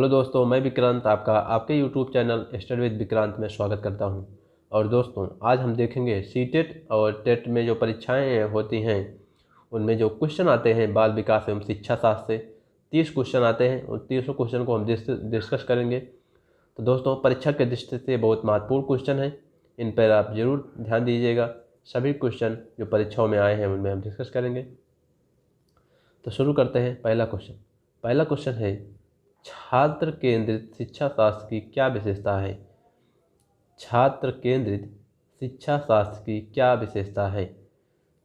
Hello दोस्तों, मैं विक्रांत आपका आपके YouTube channel study with Vikrant में स्वागत करता हूं। और दोस्तों, आज हम देखेंगे सीटेट और टेट में जो परीक्षाएं होती हैं उनमें जो क्वेश्चन आते हैं बाल विकास एवं शिक्षा शास्त्र से 30 क्वेश्चन आते हैं। उन 30 क्वेश्चन को हम डिस्कस करेंगे। तो दोस्तों, परीक्षा के दृष्टि से बहुत महत्वपूर्ण क्वेश्चन है, इन पर आप जरूर ध्यान दीजिएगा। सभी क्वेश्चन जो परीक्षाओं में आए हैं उनमें हम डिस्कस करेंगे। तो शुरू करते हैं। पहला क्वेश्चन है, छात्र केंद्रित शिक्षा शास्त्र की क्या विशेषता है? छात्र केंद्रित शिक्षा शास्त्र की क्या विशेषता है?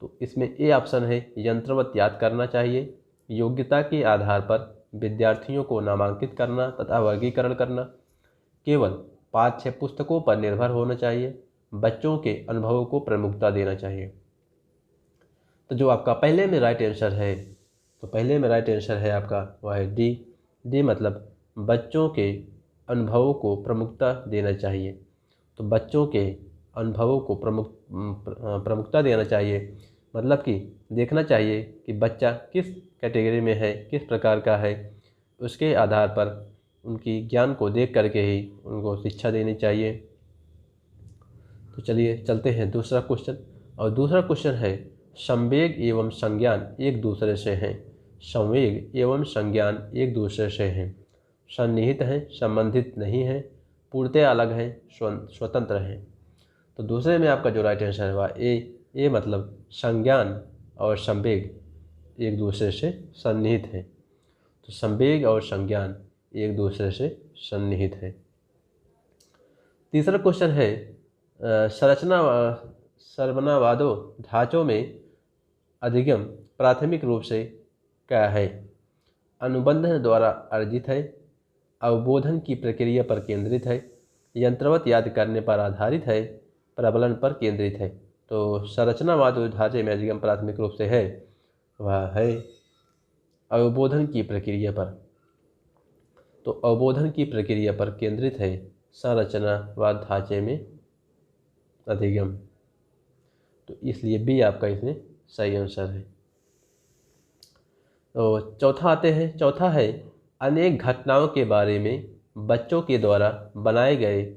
तो इसमें ए ऑप्शन है, यंत्रवत याद करना चाहिए, योग्यता के आधार पर विद्यार्थियों को नामांकित करना तथा वर्गीकरण करना, केवल पाठ्य पुस्तकों पर निर्भर होना चाहिए, बच्चों के अनुभवों को प्रमुखता देना चाहिए। तो जो आपका पहले में राइट आंसर है, आपका वह है डी मतलब बच्चों के अनुभवों को प्रमुखता देना चाहिए। तो बच्चों के अनुभवों को प्रमुखता देना चाहिए मतलब कि देखना चाहिए कि बच्चा किस कैटेगरी में है, किस प्रकार का है, उसके आधार पर उनकी ज्ञान को देख करके ही उनको शिक्षा देनी चाहिए। तो चलिए चलते हैं दूसरा क्वेश्चन। और दूसरा क्वेश्चन है, संवेग एवं संज्ञान एक दूसरे से हैं। संवेग एवं संज्ञान एक दूसरे से हैं, सन्निहित हैं, संबंधित नहीं हैं, पूर्णतः अलग हैं, स्वतंत्र हैं। तो दूसरे में आपका जो राइट आंसर है वह ए मतलब संज्ञान और संवेग एक दूसरे से सन्निहित हैं। तो संवेग और संज्ञान एक दूसरे से सन्निहित है। तीसरा क्वेश्चन है, सर्वनावादों ढांचों में अधिगम प्राथमिक रूप से क्या है? अनुबंध द्वारा अर्जित है, अवबोधन की प्रक्रिया पर केंद्रित है, यंत्रवत याद करने पर आधारित है, प्रबलन पर केंद्रित है। तो संरचनावाद ढांचे में अधिगम प्राथमिक रूप से है वह है अवबोधन की प्रक्रिया पर। तो अवबोधन की प्रक्रिया पर केंद्रित है संरचनावाद ढांचे में अधिगम। तो इसलिए बी आपका इसमें सही आंसर है। तो चौथा है, अनेक घटनाओं के बारे में बच्चों के द्वारा बनाए गए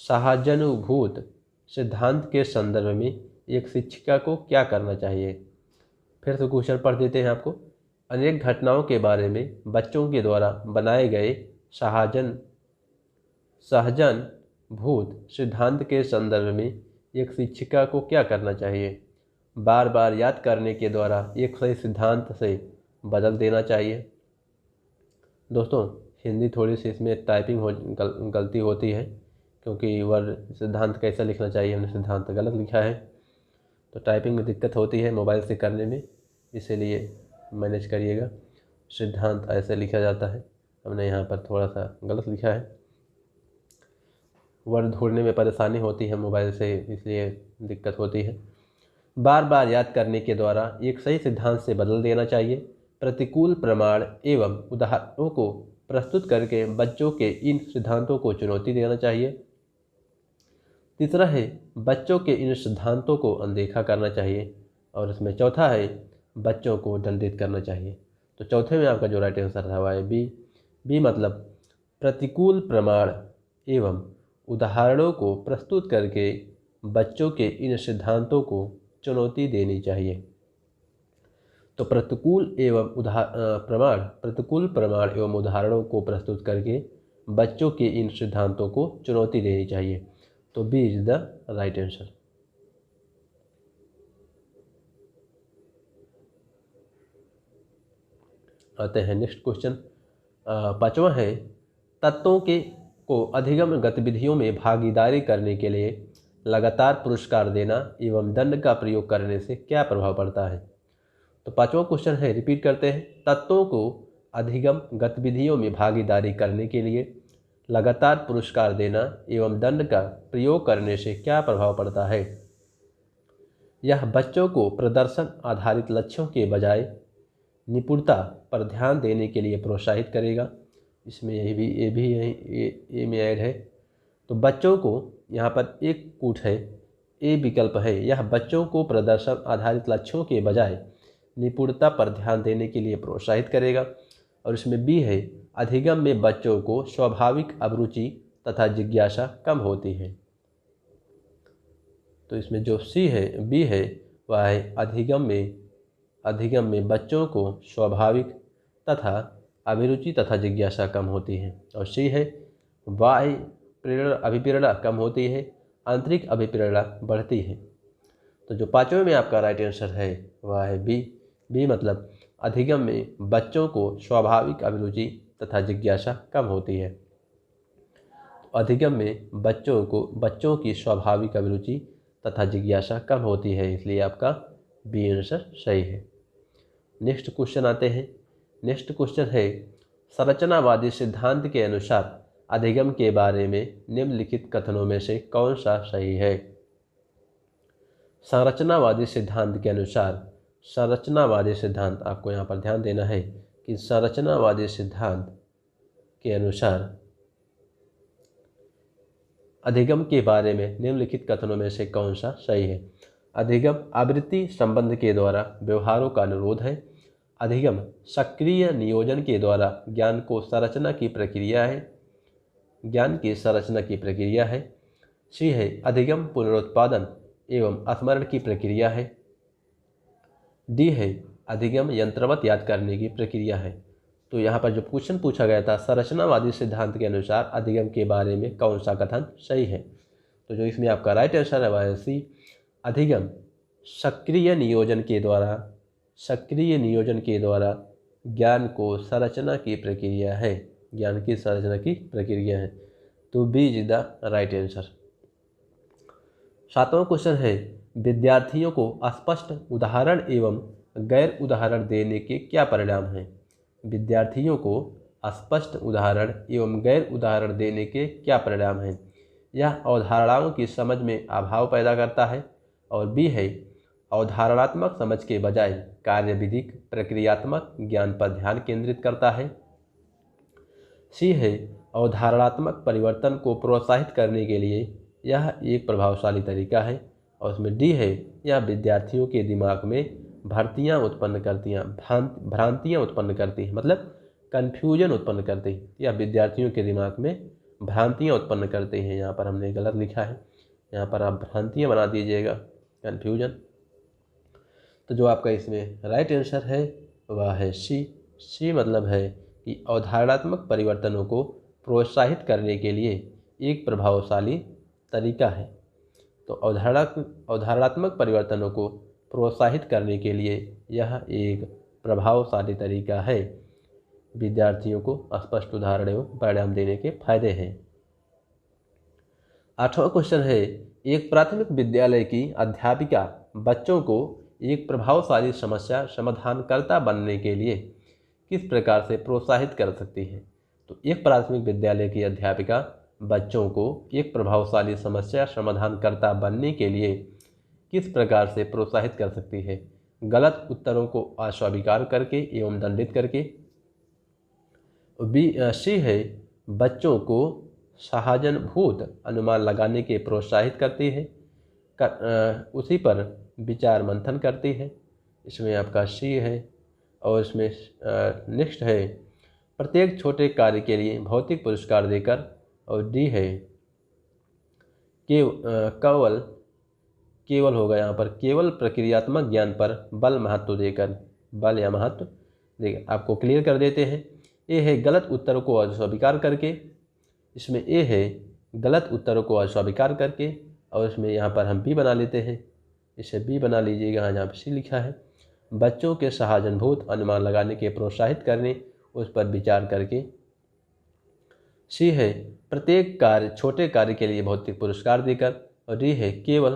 सहानुभूत सिद्धांत के संदर्भ में एक शिक्षिका को क्या करना चाहिए? फिर से क्वेश्चन पढ़ देते हैं आपको। अनेक घटनाओं के बारे में बच्चों के द्वारा बनाए गए सहजनभूत सिद्धांत के संदर्भ में एक शिक्षिका को क्या करना चाहिए? बार बार याद करने के द्वारा एक सही सिद्धांत से बदल देना चाहिए। दोस्तों, हिंदी थोड़ी सी इसमें टाइपिंग गलती होती है, क्योंकि वर्ड सिद्धांत कैसा लिखना चाहिए हमने सिद्धांत गलत लिखा है, तो टाइपिंग में दिक्कत होती है मोबाइल से करने में, इसीलिए मैनेज करिएगा। सिद्धांत ऐसे लिखा जाता है, हमने यहाँ पर थोड़ा सा गलत लिखा है। वर्ड ढूंढने में परेशानी होती है मोबाइल से, इसलिए दिक्कत होती है। बार बार याद करने के द्वारा एक सही सिद्धांत से बदल देना चाहिए। प्रतिकूल प्रमाण एवं उदाहरणों को प्रस्तुत करके बच्चों के इन सिद्धांतों को चुनौती देना चाहिए। तीसरा है, बच्चों के इन सिद्धांतों को अनदेखा करना चाहिए। और इसमें चौथा है, बच्चों को दंडित करना चाहिए। तो चौथे में आपका जो राइट आंसर था वह है बी मतलब प्रतिकूल प्रमाण एवं उदाहरणों को प्रस्तुत करके बच्चों के इन सिद्धांतों को चुनौती देनी चाहिए। तो प्रतिकूल प्रमाण एवं उदाहरणों को प्रस्तुत करके बच्चों के इन सिद्धांतों को चुनौती देनी चाहिए। तो B is the right answer. आते हैं नेक्स्ट क्वेश्चन। पांचवा है, तत्वों को अधिगम गतिविधियों में भागीदारी करने के लिए लगातार पुरस्कार देना एवं दंड का प्रयोग करने से क्या प्रभाव पड़ता है? तो पांचवा क्वेश्चन है, रिपीट करते हैं। तत्वों को अधिगम गतिविधियों में भागीदारी करने के लिए लगातार पुरस्कार देना एवं दंड का प्रयोग करने से क्या प्रभाव पड़ता है? यह बच्चों को प्रदर्शन आधारित लक्ष्यों के बजाय निपुणता पर ध्यान देने के लिए प्रोत्साहित करेगा। इसमें ए में ऐड है। तो बच्चों को यहाँ पर एक कूट है, ए विकल्प है, यह बच्चों को प्रदर्शन आधारित लक्ष्यों के बजाय निपुणता पर ध्यान देने के लिए प्रोत्साहित करेगा। और इसमें बी है अधिगम में बच्चों को स्वाभाविक अभिरुचि तथा जिज्ञासा कम होती है। तो इसमें जो सी है बी है वह है अधिगम में बच्चों को स्वाभाविक तथा अभिरुचि तथा जिज्ञासा कम होती है। और सी है बाह्य प्रेरणा अभिप्रेरणा कम होती है, आंतरिक अभिप्रेरणा बढ़ती है। तो जो पांचवें में आपका राइट आंसर है वह है बी मतलब अधिगम में बच्चों को स्वाभाविक अभिरुचि तथा जिज्ञासा कम होती है। अधिगम में बच्चों की स्वाभाविक अभिरुचि तथा जिज्ञासा कम होती है, इसलिए आपका बी आंसर सही है। नेक्स्ट क्वेश्चन आते हैं। नेक्स्ट क्वेश्चन है संरचनावादी सिद्धांत के अनुसार अधिगम के बारे में निम्नलिखित कथनों में से कौन सा सही है। संरचनावादी सिद्धांत के अनुसार, संरचनावादी सिद्धांत आपको यहाँ पर ध्यान देना है कि संरचनावादी सिद्धांत के अनुसार अधिगम के बारे में निम्नलिखित कथनों में से कौन सा सही है। अधिगम आवृत्ति संबंध के द्वारा व्यवहारों का अनुरोध है। अधिगम सक्रिय नियोजन के द्वारा ज्ञान की संरचना की प्रक्रिया है। सी है अधिगम पुनरुत्पादन एवं स्मरण की प्रक्रिया है। डी है अधिगम यंत्रवत याद करने की प्रक्रिया है। तो यहाँ पर जो क्वेश्चन पूछा गया था संरचनावादी सिद्धांत के अनुसार अधिगम के बारे में कौन सा कथन सही है, तो जो इसमें आपका राइट आंसर है वह है सी अधिगम सक्रिय नियोजन के द्वारा ज्ञान को संरचना की प्रक्रिया है, तो B is the right answer. सातवां क्वेश्चन है विद्यार्थियों को स्पष्ट उदाहरण एवं गैर उदाहरण देने के क्या परिणाम हैं। विद्यार्थियों को स्पष्ट उदाहरण एवं गैर उदाहरण देने के क्या परिणाम हैं। यह अवधारणाओं की समझ में अभाव पैदा करता है। और बी है अवधारणात्मक समझ के बजाय कार्यविधिक प्रक्रियात्मक ज्ञान पर ध्यान केंद्रित करता है। सी है अवधारणात्मक परिवर्तन को प्रोत्साहित करने के लिए यह एक प्रभावशाली तरीका है। और उसमें डी है यह विद्यार्थियों के दिमाग में भ्रांतियाँ उत्पन्न करती हैं, मतलब कन्फ्यूजन उत्पन्न करती है। यह विद्यार्थियों के दिमाग में भ्रांतियाँ उत्पन्न करते हैं। यहाँ पर हमने गलत लिखा है, यहाँ पर आप भ्रांतियाँ बना दीजिएगा, कन्फ्यूजन। तो जो आपका इसमें राइट आंसर है वह है सी मतलब है कि अवधारणात्मक परिवर्तनों को प्रोत्साहित करने के लिए एक प्रभावशाली तरीका है। तो अवधारणात्मक परिवर्तनों को प्रोत्साहित करने के लिए यह एक प्रभावशाली तरीका है। विद्यार्थियों को स्पष्ट उदाहरण एवं परिणाम देने के फायदे हैं। आठवां क्वेश्चन है एक प्राथमिक विद्यालय की अध्यापिका बच्चों को एक प्रभावशाली समस्या समाधानकर्ता बनने के लिए किस प्रकार से प्रोत्साहित कर सकती है। तो एक प्राथमिक विद्यालय की अध्यापिका बच्चों को एक प्रभावशाली समस्या समाधानकर्ता बनने के लिए किस प्रकार से प्रोत्साहित कर सकती है। गलत उत्तरों को अस्वीकार करके एवं दंडित करके। सी है बच्चों को सहानुभूत अनुमान लगाने के प्रोत्साहित करती है, उसी पर विचार मंथन करती है। इसमें आपका सी है। और इसमें नेक्स्ट है प्रत्येक छोटे कार्य के लिए भौतिक पुरस्कार देकर। और डी है केवल होगा यहाँ पर केवल प्रक्रियात्मक ज्ञान पर बल आपको क्लियर कर देते हैं। ए है गलत उत्तरों को अस्वीकार करके। इसमें ए है गलत उत्तरों को अस्वीकार करके। और इसमें यहाँ पर हम बी बना लेते हैं, इसे बी बना लीजिएगा, यहाँ पर सी लिखा है बच्चों के सहानुभूत अनुमान लगाने के प्रोत्साहित करने, उस पर विचार करके। सी है प्रत्येक छोटे कार्य के लिए भौतिक पुरस्कार देकर। और डी है केवल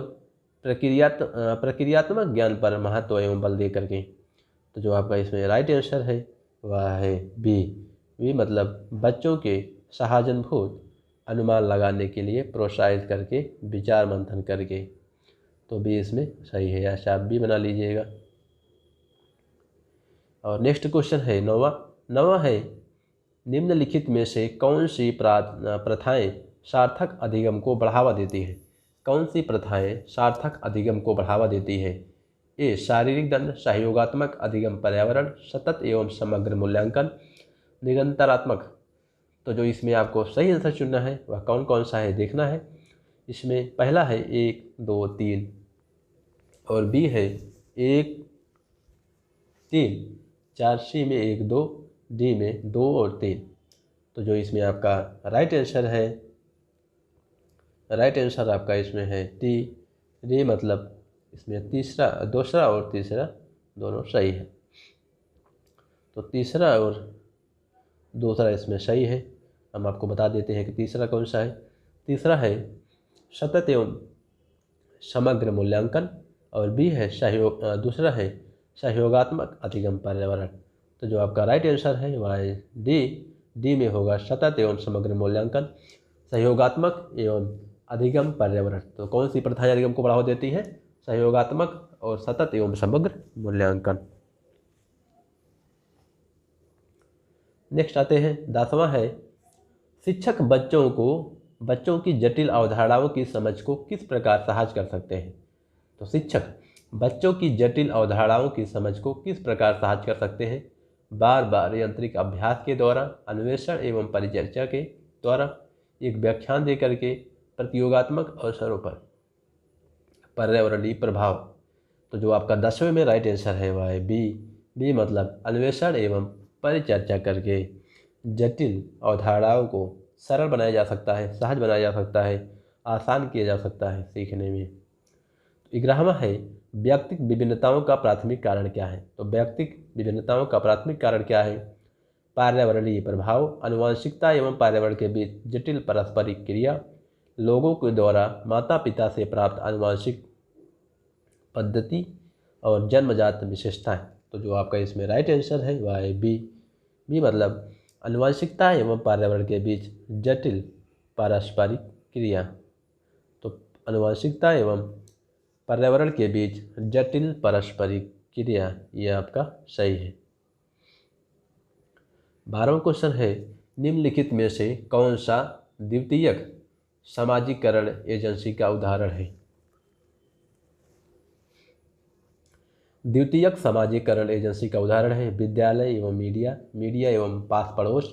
प्रक्रियात्मक ज्ञान पर महत्व एवं बल दे करके। तो जो आपका इसमें राइट आंसर है वह है बी मतलब बच्चों के सहानुभूत अनुमान लगाने के लिए प्रोत्साहित करके, विचार मंथन करके। तो बी इसमें सही है, ऐसा आप बी बना लीजिएगा। और नेक्स्ट क्वेश्चन है नौवां है निम्नलिखित में से कौन सी प्रथाएं सार्थक अधिगम को बढ़ावा देती है। कौन सी प्रथाएं सार्थक अधिगम को बढ़ावा देती है। ए शारीरिक दंड, सहयोगात्मक अधिगम, पर्यावरण, सतत एवं समग्र मूल्यांकन, निरंतरात्मक। तो जो इसमें आपको सही आंसर चुनना है वह कौन कौन सा है देखना है। इसमें पहला है 1 2 3 और बी है 1 3, 4 सी में 1 2, डी में 2 और 3। तो जो इसमें आपका राइट आंसर आपका इसमें है डी मतलब इसमें दूसरा और तीसरा दोनों सही है। तो तीसरा और दूसरा इसमें सही है। हम आपको बता देते हैं कि तीसरा कौन सा है। तीसरा है सतत एवं समग्र मूल्यांकन और बी है दूसरा है सहयोगात्मक अधिगम पर्यावरण। तो जो आपका राइट आंसर है वह है डी में होगा सतत एवं समग्र मूल्यांकन, सहयोगात्मक एवं अधिगम पर्यावरण। तो कौन सी प्रथाएं अधिगम को बढ़ावा देती हैं? सहयोगात्मक और सतत एवं समग्र मूल्यांकन। नेक्स्ट आते हैं 10वां है शिक्षक बच्चों की जटिल अवधारणाओं की समझ को किस प्रकार सहज कर सकते हैं। तो शिक्षक बच्चों की जटिल अवधारणाओं की समझ को किस प्रकार सहज कर सकते हैं? बार बार यांत्रिक अभ्यास के द्वारा, अन्वेषण एवं परिचर्चा के द्वारा, एक व्याख्यान देकर के, प्रतियोगात्मक अवसरों पर, पर्यावरणीय प्रभाव। तो जो आपका 10वें में राइट आंसर है वह है बी मतलब अन्वेषण एवं परिचर्चा करके जटिल अवधारणाओं को सरल बनाया जा सकता है, सहज बनाया जा सकता है, आसान किया जा सकता है सीखने में। 11वां है व्यक्तिक विभिन्नताओं का प्राथमिक कारण क्या है। तो व्यक्तिक विभिन्नताओं का प्राथमिक कारण क्या है? पर्यावरणीय प्रभाव, आनुवंशिकता एवं पर्यावरण के बीच जटिल पारस्परिक क्रिया, लोगों के द्वारा माता पिता से प्राप्त आनुवंशिक पद्धति और जन्मजात विशेषताएं। तो जो आपका इसमें राइट आंसर है वह है बी मतलब आनुवंशिकता एवं पर्यावरण के बीच जटिल पारस्परिक क्रिया। तो आनुवंशिकता एवं पर्यावरण के बीच जटिल पारस्परिक क्रिया, यह आपका सही है। 12वां क्वेश्चन है निम्नलिखित में से कौन सा द्वितीयक सामाजिकरण एजेंसी का उदाहरण है। द्वितीयक सामाजिकरण एजेंसी का उदाहरण है विद्यालय एवं मीडिया एवं पास पड़ोस,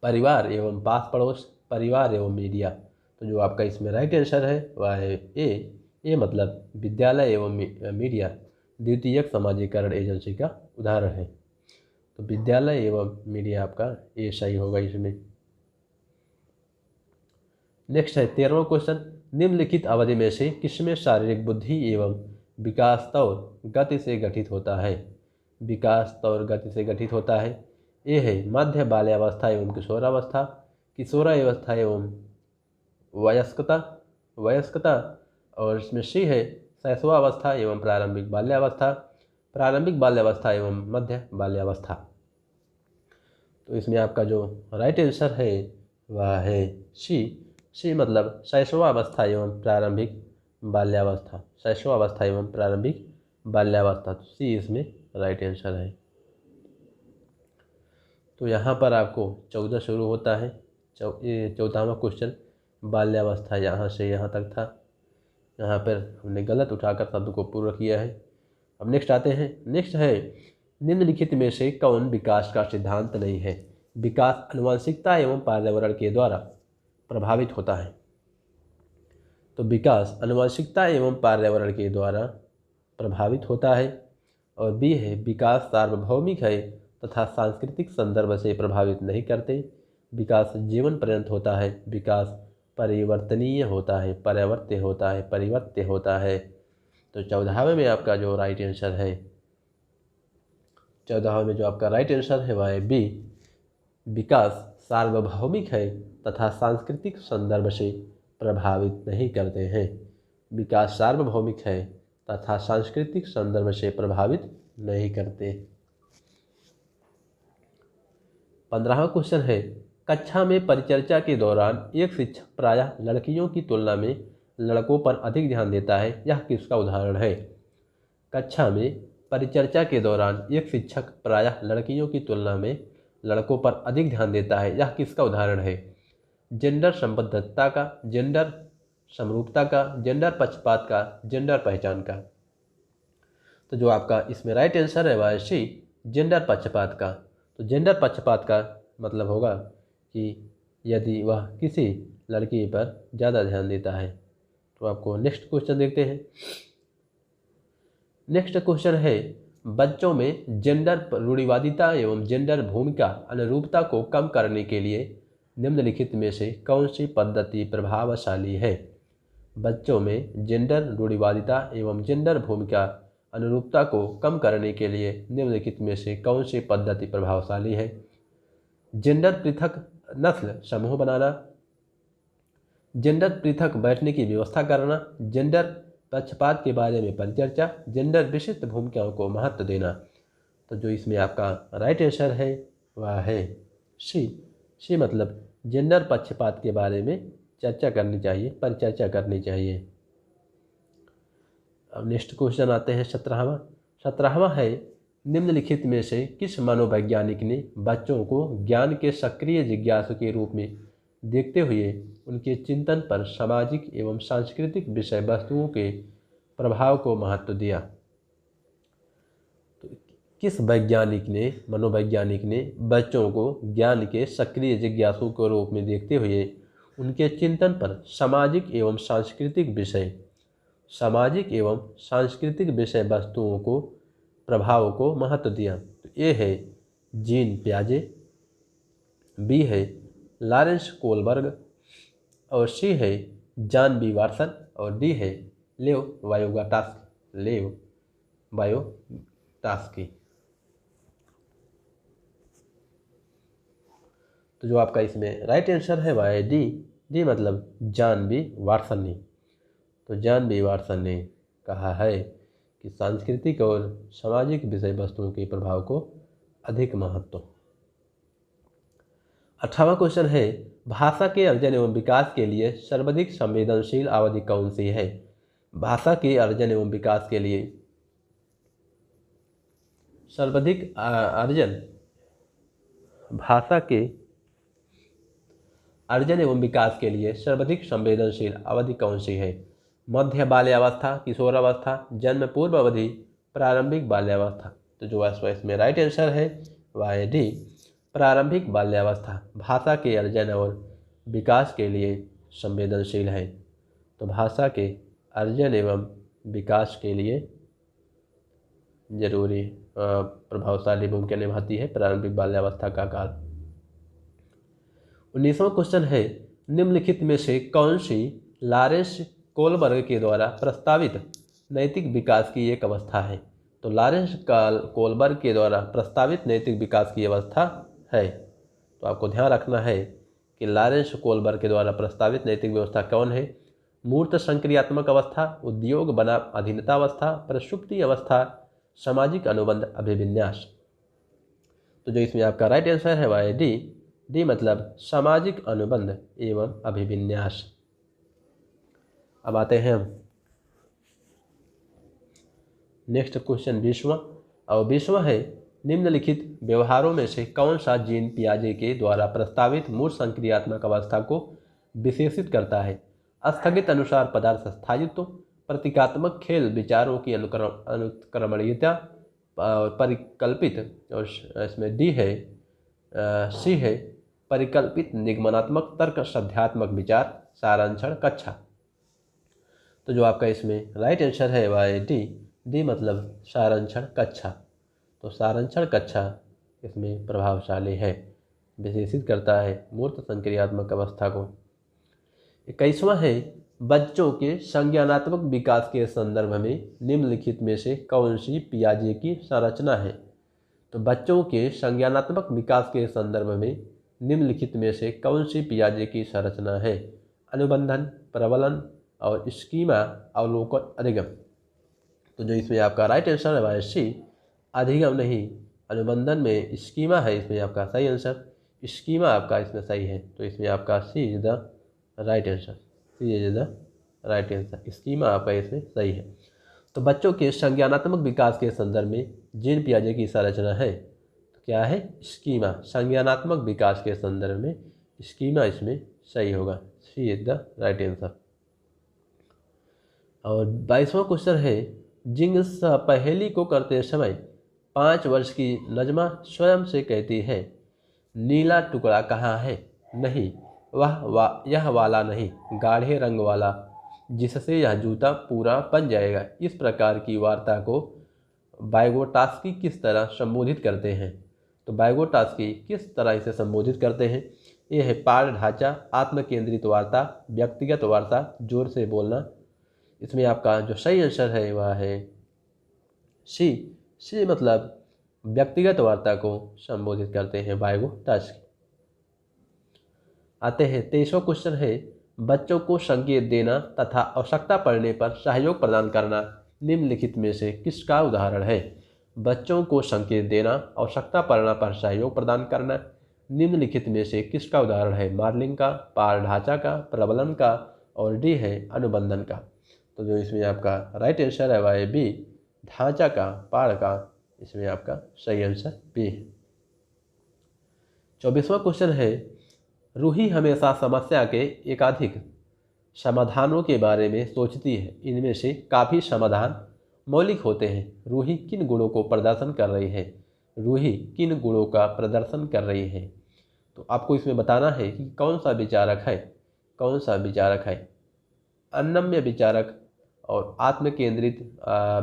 परिवार एवं पास पड़ोस, परिवार एवं मीडिया। तो जो आपका इसमें राइट आंसर है वह है ए मतलब विद्यालय एवं मीडिया द्वितीयक सामाजिकरण एजेंसी का उदाहरण है। तो विद्यालय एवं मीडिया आपका ए सही होगा इसमें। नेक्स्ट है 13वां क्वेश्चन निम्नलिखित अवधि में से किसमें शारीरिक बुद्धि एवं विकास तौर गति से गठित होता है। विकास तौर गति से गठित होता है। ए है मध्य बाल्यावस्था एवं किशोरावस्था, किशोरावस्था एवं वयस्कता और इसमें सी है शैशवावस्था एवं प्रारंभिक बाल्यावस्था, प्रारंभिक बाल्यावस्था एवं मध्य बाल्यावस्था। तो इसमें आपका जो राइट आंसर है वह है सी मतलब शैशवावस्था एवं प्रारंभिक बाल्यावस्था, शैशवावस्था एवं प्रारंभिक बाल्यावस्था। तो सी इसमें राइट आंसर है। तो यहाँ पर आपको 14 शुरू होता है। 14वां क्वेश्चन बाल्यावस्था यहाँ से यहाँ तक था। यहाँ पर हमने गलत उठाकर शब्द को पूरा किया है। अब नेक्स्ट आते हैं। नेक्स्ट है निम्नलिखित में से कौन विकास का सिद्धांत नहीं है। विकास आनुवंशिकता एवं पर्यावरण के द्वारा प्रभावित होता है। तो विकास आनुवंशिकता एवं पर्यावरण के द्वारा प्रभावित होता है। और बी है विकास सार्वभौमिक है तथा सांस्कृतिक संदर्भ से प्रभावित नहीं करते। विकास जीवन पर्यंत होता है। विकास परिवर्तनीय होता है, परिवर्त्य होता है। तो 14वें में आपका जो राइट आंसर है, 14वें में जो आपका राइट आंसर है वह है बी विकास सार्वभौमिक है तथा सांस्कृतिक संदर्भ से प्रभावित नहीं करते हैं। विकास सार्वभौमिक है तथा सांस्कृतिक संदर्भ से प्रभावित नहीं करते। 15वां क्वेश्चन है कक्षा में परिचर्चा के दौरान एक शिक्षक प्रायः लड़कियों की तुलना में लड़कों पर अधिक ध्यान देता है, यह किसका उदाहरण है। कक्षा में परिचर्चा के दौरान एक शिक्षक प्रायः लड़कियों की तुलना में लड़कों पर अधिक ध्यान देता है, यह किसका उदाहरण है। जेंडर संबद्धता का, जेंडर समरूपता का, जेंडर पक्षपात का, जेंडर पहचान का। तो जो आपका इसमें राइट आंसर है वह सी जेंडर पक्षपात का। तो जेंडर पक्षपात का मतलब होगा कि यदि वह किसी लड़की पर ज़्यादा ध्यान देता है। तो आपको नेक्स्ट क्वेश्चन देखते हैं। नेक्स्ट क्वेश्चन है, बच्चों में जेंडर रूढ़िवादिता एवं जेंडर भूमिका अनुरूपता को कम करने के लिए निम्नलिखित में से कौन सी पद्धति प्रभावशाली है। बच्चों में जेंडर रूढ़िवादिता एवं जेंडर भूमिका अनुरूपता को कम करने के लिए निम्नलिखित में से कौन सी पद्धति प्रभावशाली है। जेंडर पृथक नस्ल समूह बनाना, जेंडर पृथक बैठने की व्यवस्था करना, जेंडर पक्षपात के बारे में परिचर्चा, जेंडर विशिष्ट भूमिकाओं को महत्व देना। तो जो इसमें आपका राइट आंसर है वह है सी मतलब जेंडर पक्षपात के बारे में चर्चा करनी चाहिए, परिचर्चा करनी चाहिए। अब नेक्स्ट क्वेश्चन आते हैं 17वां है, निम्नलिखित में से किस मनोवैज्ञानिक ने बच्चों को ज्ञान के सक्रिय जिज्ञासु के रूप में देखते हुए उनके चिंतन पर सामाजिक एवं सांस्कृतिक विषय वस्तुओं के प्रभाव को महत्व दिया। तो किस मनोवैज्ञानिक ने बच्चों को ज्ञान के सक्रिय जिज्ञासु के रूप में देखते हुए उनके चिंतन पर सामाजिक एवं सांस्कृतिक विषय वस्तुओं को प्रभाव को महत्व दिया। तो ए है जीन पियाजे, बी है लॉरेंस कोलबर्ग, और सी है जॉन बी वाटसन, और डी है लेव वायोटास्की। तो जो आपका इसमें राइट आंसर है वह है डी मतलब जॉन बी वाटसन ने। तो जॉन बी वाटसन ने कहा है कि सांस्कृतिक और सामाजिक विषय वस्तुओं के प्रभाव को अधिक महत्व। 18वां क्वेश्चन है, भाषा के अर्जन एवं विकास के लिए सर्वाधिक संवेदनशील अवधि कौन सी है। भाषा के अर्जन एवं विकास के लिए सर्वाधिक संवेदनशील अवधि कौन सी है। मध्य बाल्यावस्था, किशोरावस्था, जन्म पूर्व अवधि, प्रारंभिक बाल्यावस्था। तो जो इसमें राइट आंसर है वह है डी प्रारंभिक बाल्यावस्था भाषा के अर्जन और विकास के लिए संवेदनशील है। तो भाषा के अर्जन एवं विकास के लिए जरूरी प्रभावशाली भूमिका निभाती है प्रारंभिक बाल्यावस्था का काल। 19वां क्वेश्चन है, निम्नलिखित में से कौन सी लॉरेंस कोलबर्ग के द्वारा प्रस्तावित नैतिक विकास की एक अवस्था है। तो लॉरेंस कोलबर्ग के द्वारा प्रस्तावित नैतिक विकास की अवस्था है। तो आपको ध्यान रखना है कि लॉरेंस कोलबर्ग के द्वारा प्रस्तावित नैतिक व्यवस्था कौन है। मूर्त संक्रियात्मक अवस्था, उद्योग बना अधीनता अवस्था, प्रसुप्ति अवस्था, सामाजिक अनुबंध अभिविन्यास। तो जो इसमें आपका राइट आंसर है वह है डी मतलब सामाजिक अनुबंध एवं अभिविन्यास। अब आते हैं हम नेक्स्ट क्वेश्चन 20वां, और 20वां है, निम्नलिखित व्यवहारों में से कौन सा जीन पियाजे के द्वारा प्रस्तावित मूर्त संक्रियात्मक अवस्था को विशेषित करता है। स्थगित अनुसार पदार्थ स्थायित्व, प्रतीकात्मक खेल विचारों की अनुक्रमणीयता, परिकल्पित, और इसमें डी है सी है परिकल्पित निगमनात्मक तर्क साध्यात्मक विचार, सारांशण कक्षा। तो जो आपका इसमें राइट आंसर है वह है डी मतलब सारांशण कक्षा। तो सारांशण कक्षा इसमें प्रभावशाली है, विशेषित करता है मूर्त संक्रियात्मक अवस्था को। 21वां है, बच्चों के संज्ञानात्मक विकास के संदर्भ में निम्नलिखित में से कौन सी पियाजे की संरचना है। तो बच्चों के संज्ञानात्मक विकास के संदर्भ में निम्नलिखित में से कौन सी पियाजे की संरचना है। अनुबंधन, प्रबलन और स्कीमा अवलोकन अधिगम। तो जो इसमें आपका राइट आंसर है वह सी अधिगम नहीं, अनुबंधन में स्कीमा है इसमें आपका सही आंसर। स्कीमा आपका इसमें सही है, तो इसमें आपका C is the right answer. C is the right answer, schema आपका इसमें सही है। तो बच्चों के संज्ञानात्मक विकास के संदर्भ में जीन पियाजे की संरचना है, तो क्या है स्कीमा। संज्ञानात्मक विकास के संदर्भ में स्कीमा इसमें सही होगा, सी इज द राइट आंसर। और 22वां क्वेश्चन है, जिंग पहेली को करते समय 5 वर्ष की नजमा स्वयं से कहती है, नीला टुकड़ा कहाँ है? नहीं, यह वाला नहीं, गाढ़े रंग वाला, जिससे यह जूता पूरा बन जाएगा। इस प्रकार की वार्ता को वाइगोटास्की किस तरह संबोधित करते हैं? तो वाइगोटास्की किस तरह इसे संबोधित करते हैं? ये है पाठ ढांचा, आत्मकेंद्रित वार्ता, व्यक्तिगत वार्ता, जोर से बोलना। इसमें आपका जो सही आंसर है वह है सी। सी मतलब व्यक्तिगत वार्ता को संबोधित करते हैं वाइगोटास्की। आते हैं 23वां क्वेश्चन है, बच्चों को संकेत देना तथा आवश्यकता पड़ने पर सहयोग प्रदान करना निम्नलिखित में से किसका उदाहरण है? बच्चों को संकेत देना, आवश्यकता पड़ने पर सहयोग प्रदान करना निम्नलिखित में से किसका उदाहरण है? मॉडलिंग का, पाठ ढांचा का, प्रबलन का, और डी है अनुबंधन का। तो जो इसमें आपका राइट आंसर है वह है बी, ढांचा का, पाठ का। इसमें आपका सही आंसर बी है। 24वां क्वेश्चन है, रूही हमेशा समस्या के एकाधिक समाधानों के बारे में सोचती है। इनमें से काफ़ी समाधान मौलिक होते हैं। रूही किन गुणों को प्रदर्शन कर रही है? रूही किन गुणों का प्रदर्शन कर रही है? तो आपको इसमें बताना है कि कौन सा विचारक है, कौन सा विचारक है। अनम्य विचारक और आत्मकेंद्रित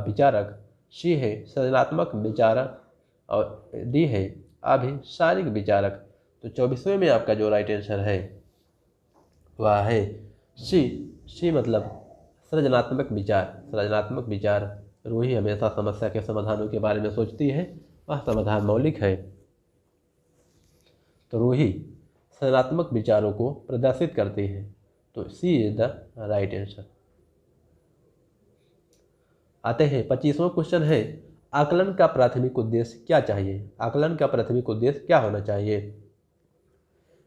विचारक, सी है सृजनात्मक विचारक, और डी है अभिसारिक विचारक। तो 24वें में आपका जो राइट आंसर है वह है सी। सी मतलब सृजनात्मक विचार। सृजनात्मक विचार, रूही हमेशा समस्या के समाधानों के बारे में सोचती है, वह समाधान मौलिक है। तो रूही सृजनात्मक विचारों को प्रदर्शित करती है। तो सी इज द राइट आंसर। आते हैं 25वां क्वेश्चन है, आकलन का प्राथमिक उद्देश्य क्या चाहिए? आकलन का प्राथमिक उद्देश्य क्या होना चाहिए?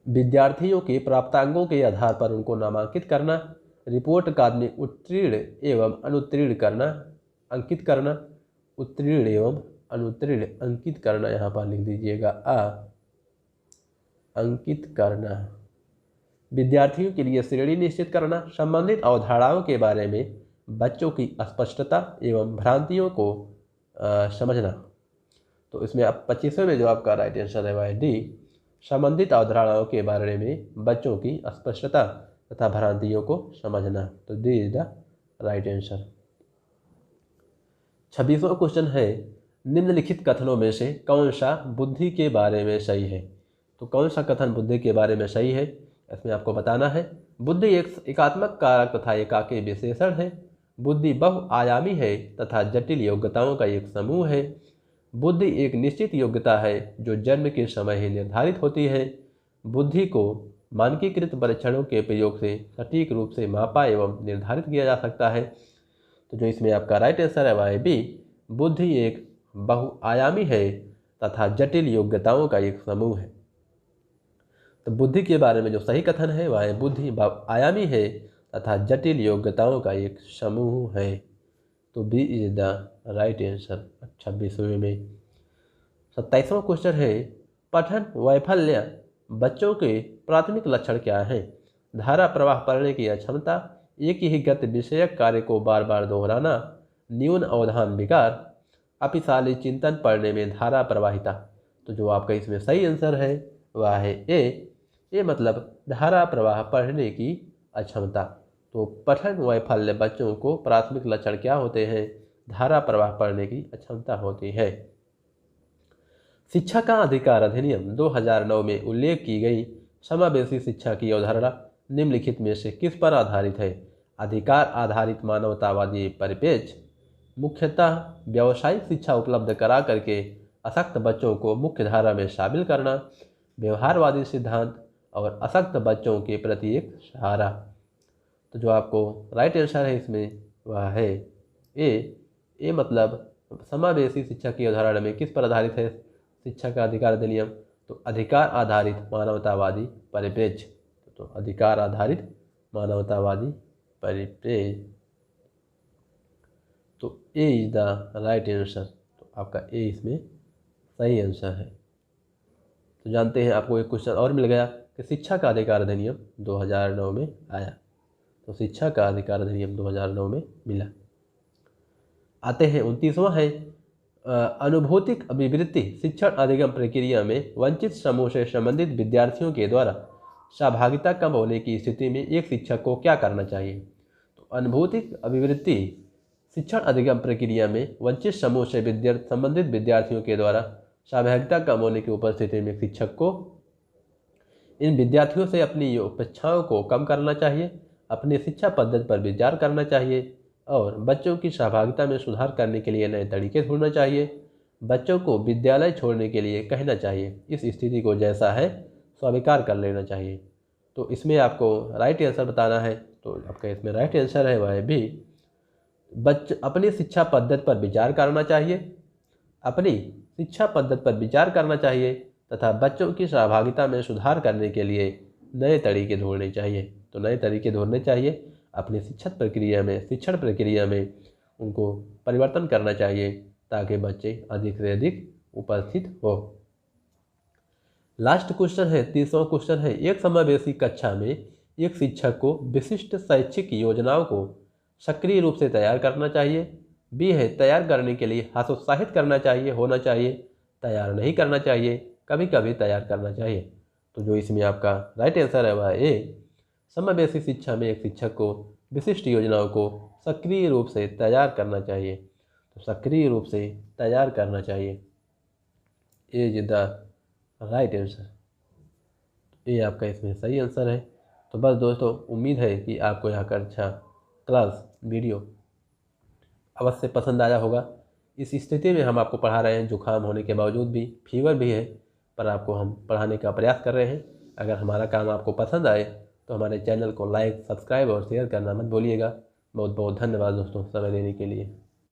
विद्यार्थियों के प्राप्तांकों के आधार पर उनको नामांकित करना, रिपोर्ट कार्ड में उत्तीर्ण एवं अनुत्तीर्ण करना, अंकित करना, उत्तीर्ण एवं अनुत्तीर्ण अंकित करना, यहाँ पर लिख दीजिएगा अंकित करना, विद्यार्थियों के लिए श्रेणी निश्चित करना, संबंधित अवधारणाओं के बारे में बच्चों की अस्पष्टता एवं भ्रांतियों को समझना। तो इसमें आप 25वें में जो आपका राइट आंसर है वह है डी, संबंधित अवधारणाओं के बारे में बच्चों की अस्पष्टता तथा भ्रांतियों को समझना। तो D is the right answer. 26वां क्वेश्चन है, निम्नलिखित कथनों में से कौन सा बुद्धि के बारे में सही है? तो कौन सा कथन बुद्धि के बारे में सही है, इसमें आपको बताना है। बुद्धि एक एकात्मक कारक तथा एकाकी विशेषण है। बुद्धि बहुआयामी है तथा जटिल योग्यताओं का एक समूह है। बुद्धि एक निश्चित योग्यता है जो जन्म के समय ही निर्धारित होती है। बुद्धि को मानकीकृत परीक्षणों के प्रयोग से सटीक रूप से मापा एवं निर्धारित किया जा सकता है। तो जो इसमें आपका राइट आंसर है वह है बी, बुद्धि एक बहुआयामी है तथा जटिल योग्यताओं का एक समूह है। तो बुद्धि के बारे में जो सही कथन है वह है बुद्धि बहुआयामी है तथा जटिल योग्यताओं का एक समूह है। तो B is the right answer 26वें में। 27वां क्वेश्चन है, पठन वैफल्य बच्चों के प्राथमिक लक्षण क्या हैं? धारा प्रवाह पढ़ने की अक्षमता, एक ही गति विषयक कार्य को बार बार दोहराना, न्यून अवधान विकार, अपिशाली चिंतन पढ़ने में धारा प्रवाहिता। तो जो आपका इसमें सही आंसर है वह है ए मतलब धारा प्रवाह पढ़ने की अक्षमता। तो पठन वैफल्य बच्चों को प्राथमिक लक्षण क्या होते हैं? धारा प्रवाह पढ़ने की अक्षमता होती है। शिक्षा का अधिकार अधिनियम 2009 में उल्लेख की गई समावेशी शिक्षा की अवधारणा निम्नलिखित में से किस पर आधारित है? अधिकार आधारित मानवतावादी परिप्रेक्ष्य, मुख्यतः व्यावसायिक शिक्षा उपलब्ध करा करके अशक्त बच्चों को मुख्य धारा में शामिल करना, व्यवहारवादी सिद्धांत, और अशक्त बच्चों के प्रति एक सहारा। तो जो आपको राइट आंसर है इसमें वह है ए मतलब समावेशी शिक्षा की अवधारणा में किस पर आधारित है शिक्षा का अधिकार अधिनियम? तो अधिकार आधारित मानवतावादी परिप्रेक्ष्य। तो अधिकार आधारित मानवतावादी परिप्रेक्ष्य। तो ए इज द राइट आंसर। तो आपका ए इसमें सही आंसर है। तो जानते हैं आपको एक क्वेश्चन और मिल गया कि शिक्षा का अधिकार अधिनियम 2009 में आया। तो शिक्षा का अधिकार अधिनियम 2009 में मिला। आते हैं 29वां है, अनुभूतिक अभिवृत्ति शिक्षण अधिगम प्रक्रिया में वंचित समूह से संबंधित विद्यार्थियों के द्वारा सहभागिता कम होने की स्थिति में एक शिक्षक को क्या करना चाहिए। तो अनुभूतिक अभिवृत्ति शिक्षण अधिगम प्रक्रिया में वंचित समूह से संबंधित विद्यार्थियों के द्वारा सहभागिता कम होने की उपस्थिति में शिक्षक को इन विद्यार्थियों से अपनी अपेक्षाओं को कम करना चाहिए, अपनी शिक्षा पद्धति पर विचार करना चाहिए और बच्चों की सहभागिता में सुधार करने के लिए नए तरीके ढूंढना चाहिए। बच्चों को विद्यालय छोड़ने के लिए कहना चाहिए, इस स्थिति को जैसा है स्वीकार कर लेना चाहिए। तो इसमें आपको राइट आंसर बताना है। तो आपका इसमें राइट आंसर है वह भी अपनी शिक्षा पद्धति पर विचार करना चाहिए, अपनी शिक्षा पद्धति पर विचार करना चाहिए तथा बच्चों की सहभागिता में सुधार करने के लिए नए तरीके ढूंढने चाहिए। तो नए तरीके ढूंढने चाहिए, अपनी शिक्षण प्रक्रिया में उनको परिवर्तन करना चाहिए ताकि बच्चे अधिक से अधिक उपस्थित हो। लास्ट क्वेश्चन है, 30वां क्वेश्चन है, एक समावेशी कक्षा में एक शिक्षक को विशिष्ट शैक्षिक योजनाओं को सक्रिय रूप से तैयार करना चाहिए। बी है, तैयार करने के लिए हतोत्साहित करना चाहिए, होना चाहिए, तैयार नहीं करना चाहिए, कभी कभी तैयार करना चाहिए। तो जो इसमें आपका राइट आंसर है वह ए, समावेशी शिक्षा में एक शिक्षक को विशिष्ट योजनाओं को सक्रिय रूप से तैयार करना चाहिए। तो सक्रिय रूप से तैयार करना चाहिए, ए इज द राइट आंसर। ये आपका इसमें सही आंसर है। तो बस दोस्तों, उम्मीद है कि आपको यहाँ का अच्छा क्लास वीडियो अवश्य पसंद आया होगा। इस स्थिति में हम आपको पढ़ा रहे हैं, जुकाम होने के बावजूद भी, फीवर भी है, पर आपको हम पढ़ाने का प्रयास कर रहे हैं। अगर हमारा काम आपको पसंद आए तो हमारे चैनल को लाइक, सब्सक्राइब और शेयर करना मत भूलिएगा। बहुत बहुत धन्यवाद दोस्तों समय देने के लिए।